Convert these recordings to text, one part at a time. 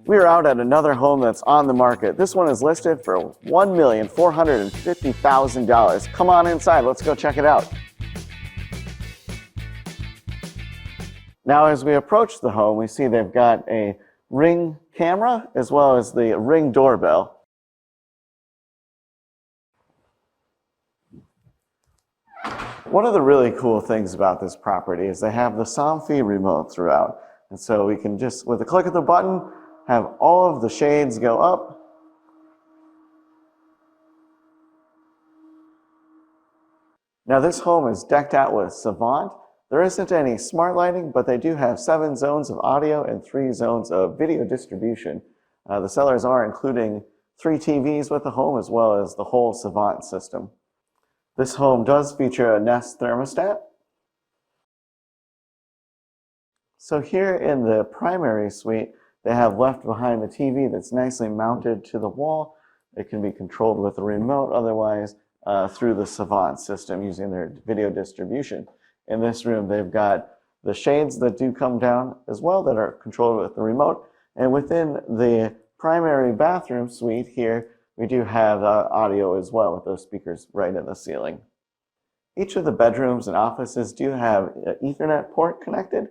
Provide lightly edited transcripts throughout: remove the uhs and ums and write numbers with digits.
We are out at another home that's on the market. This one is listed for $1,450,000. Come on inside, let's go check it out. Now as we approach the home, we see they've got a Ring camera as well as the Ring doorbell. One of the really cool things about this property is they have the Savant remote throughout. And so we can just, with a click of the button, have all of the shades go up. Now this home is decked out with Savant. There isn't any smart lighting, but they do have 7 zones of audio and 3 zones of video distribution. The sellers are including 3 TVs with the home as well as the whole Savant system. This home does feature a Nest thermostat. So here in the primary suite, they have left behind the TV that's nicely mounted to the wall. It can be controlled with a remote, otherwise through the Savant system using their video distribution. In this room, they've got the shades that do come down as well that are controlled with the remote. And within the primary bathroom suite here, we do have audio as well with those speakers right in the ceiling. Each of the bedrooms and offices do have an Ethernet port connected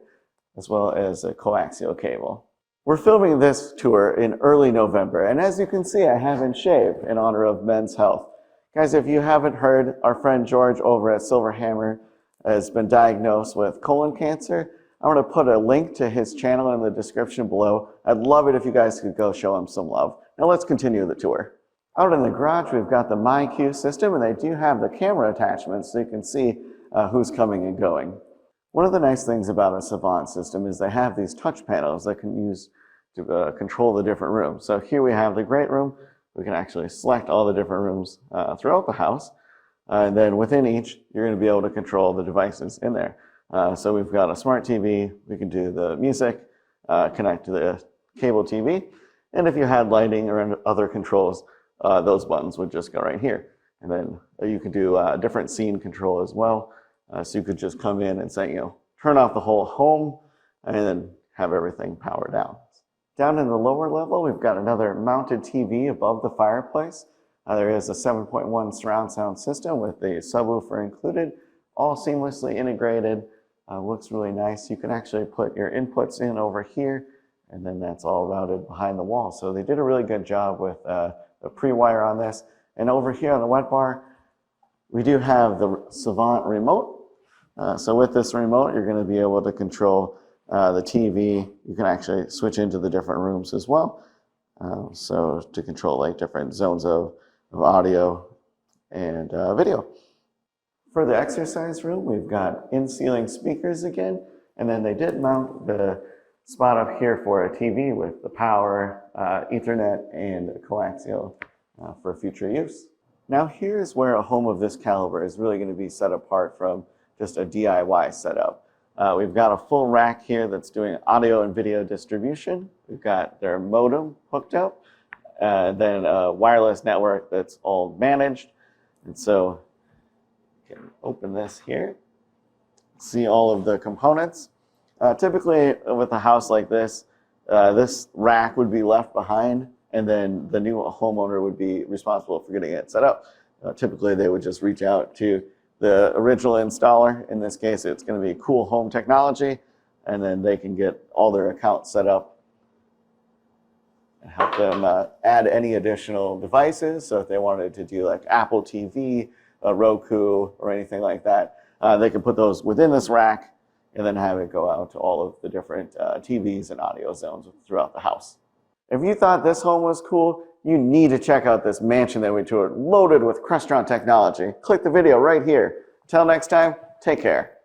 as well as a coaxial cable. We're filming this tour in early November, and as you can see, I haven't shaved in honor of Men's Health. Guys, if you haven't heard, our friend George over at Silver Hammer has been diagnosed with colon cancer. I'm going to put a link to his channel in the description below. I'd love it if you guys could go show him some love. Now let's continue the tour. Out in the garage, we've got the MyQ system, and they do have the camera attachments so you can see who's coming and going. One of the nice things about a Savant system is they have these touch panels that can use to control the different rooms. So here we have the great room. We can actually select all the different rooms throughout the house. And then within each, you're going to be able to control the devices in there. So we've got a smart TV. We can do the music, connect to the cable TV. And if you had lighting or other controls, those buttons would just go right here. And then you could do different scene control as well. So you could just come in and say, turn off the whole home and then have everything powered down. Down in the lower level, we've got another mounted TV above the fireplace. There is a 7.1 surround sound system with the subwoofer included, all seamlessly integrated. Looks really nice. You can actually put your inputs in over here, and then that's all routed behind the wall. So they did a really good job with the pre-wire on this. And over here on the wet bar, we do have the Savant remote. So with this remote, you're going to be able to control the TV. You can actually switch into the different rooms as well. So to control like different zones of audio and video. For the exercise room, we've got in-ceiling speakers again, and then they did mount the spot up here for a TV with the power, Ethernet, and coaxial for future use. Now here's where a home of this caliber is really going to be set apart from just a DIY setup. We've got a full rack here that's doing audio and video distribution. We've got their modem hooked up, then a wireless network that's all managed. And so you can open this here, see all of the components. Typically with a house like this, this rack would be left behind, and then the new homeowner would be responsible for getting it set up. Typically they would just reach out to the original installer. In this case, it's going to be Cool Home Technology, and then they can get all their accounts set up and help them add any additional devices. So if they wanted to do like Apple TV, Roku, or anything like that, they can put those within this rack and then have it go out to all of the different TVs and audio zones throughout the house. If you thought this home was cool, you need to check out this mansion that we toured, loaded with Crestron technology. Click the video right here. Until next time, take care.